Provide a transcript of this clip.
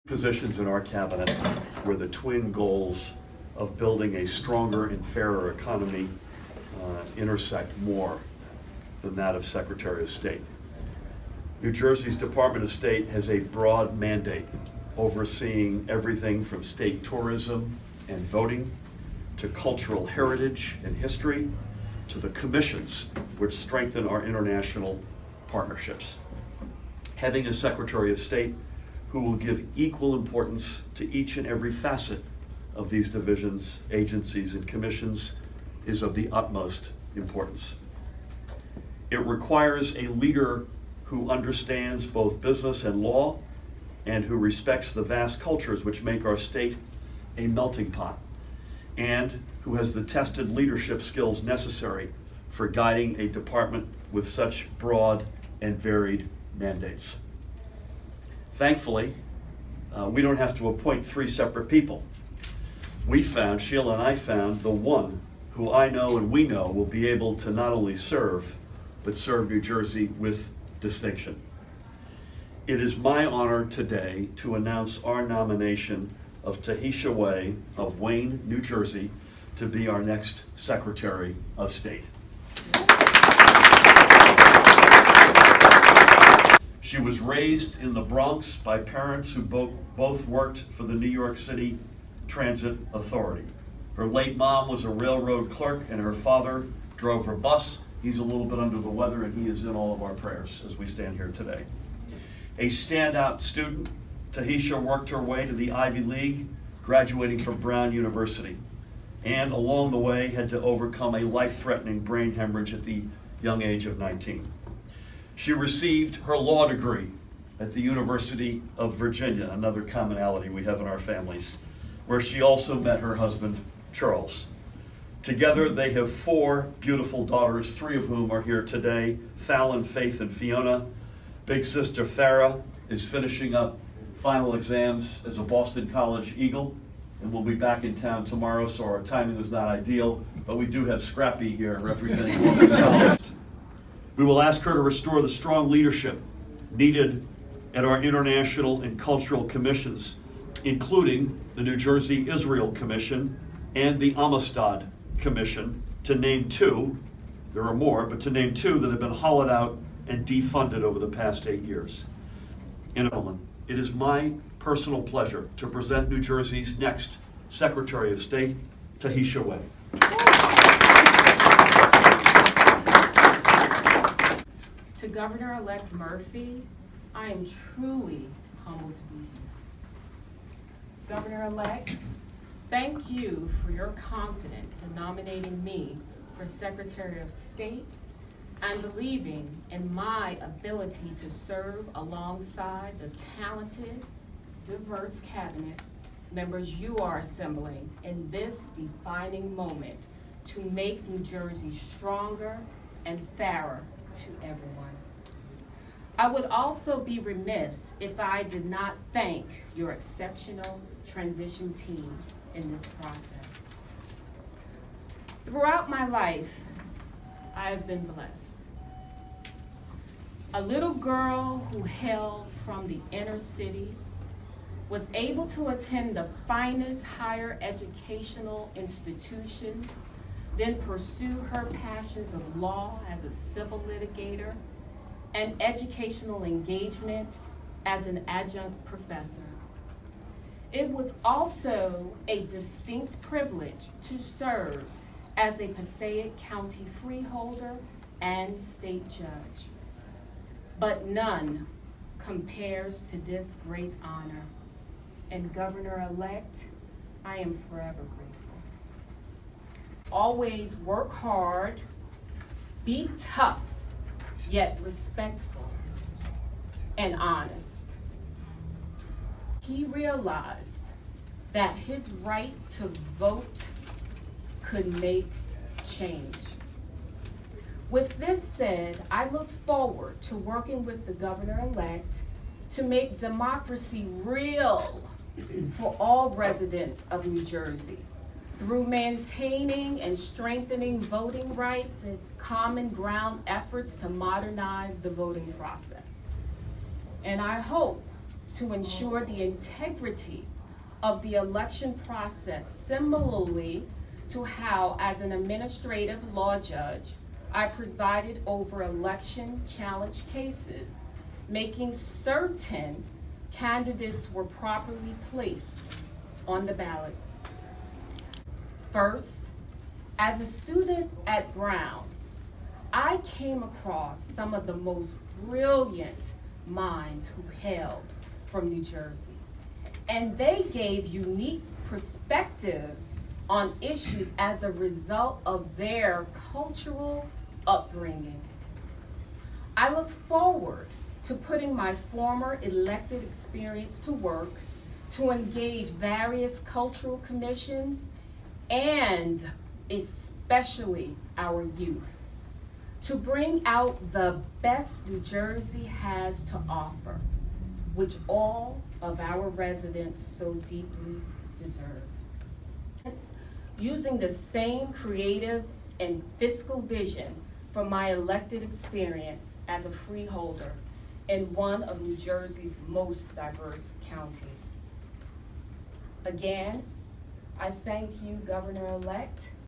Positions in our cabinet where the twin goals of building a stronger and fairer economy intersect more than that of Secretary of State. New Jersey's Department of State has a broad mandate overseeing everything from state tourism and voting to cultural heritage and history to the commissions which strengthen our international partnerships. Having a Secretary of State who will give equal importance to each and every facet of these divisions, agencies, and commissions is of the utmost importance. It requires a leader who understands both business and law and who respects the vast cultures which make our state a melting pot, and who has the tested leadership skills necessary for guiding a department with such broad and varied mandates. Thankfully, we don't have to appoint three separate people. Sheila and I found the one who I know and we know will be able to not only serve, but serve New Jersey with distinction. It is my honor today to announce our nomination of Tahesha Way of Wayne, New Jersey, to be our next Secretary of State. She was raised in the Bronx by parents who both worked for the New York City Transit Authority. Her late mom was a railroad clerk and her father drove her bus. He's a little bit under the weather and he is in all of our prayers as we stand here today. A standout student, Tahesha worked her way to the Ivy League, graduating from Brown University, and along the way had to overcome a life-threatening brain hemorrhage at the young age of 19. She received her law degree at the University of Virginia, another commonality we have in our families, where she also met her husband, Charles. Together, they have 4 beautiful daughters, 3 of whom are here today, Fallon, Faith, and Fiona. Big sister Farah is finishing up final exams as a Boston College Eagle, and we'll be back in town tomorrow, so our timing was not ideal, but we do have Scrappy here representing Boston College. We will ask her to restore the strong leadership needed at our international and cultural commissions, including the New Jersey Israel Commission and the Amistad Commission, to name 2. There are more, but to name 2 that have been hollowed out and defunded over the past 8 years. And it is my personal pleasure to present New Jersey's next Secretary of State, Tahesha Way. To Governor-elect Murphy, I am truly humbled to be here. Governor-elect, thank you for your confidence in nominating me for Secretary of State and believing in my ability to serve alongside the talented, diverse cabinet members you are assembling in this defining moment to make New Jersey stronger and fairer to everyone. I would also be remiss if I did not thank your exceptional transition team in this process. Throughout my life, I have been blessed. A little girl who hailed from the inner city was able to attend the finest higher educational institutions, then pursue her passions of law as a civil litigator and educational engagement as an adjunct professor. It was also a distinct privilege to serve as a Passaic County freeholder and state judge. But none compares to this great honor. And Governor-elect, I am forever grateful. Always work hard, be tough, yet respectful and honest. He realized that his right to vote could make change. With this said, I look forward to working with the Governor-elect to make democracy real for all residents of New Jersey through maintaining and strengthening voting rights and common ground efforts to modernize the voting process. And I hope to ensure the integrity of the election process, similarly to how, as an administrative law judge, I presided over election challenge cases, making certain candidates were properly placed on the ballot. First, as a student at Brown, I came across some of the most brilliant minds who hailed from New Jersey, and they gave unique perspectives on issues as a result of their cultural upbringings. I look forward to putting my former elected experience to work to engage various cultural commissions and especially our youth to bring out the best New Jersey has to offer, which all of our residents so deeply deserve. It's using the same creative and fiscal vision from my elected experience as a freeholder in one of New Jersey's most diverse counties. Again, I thank you, Governor-elect,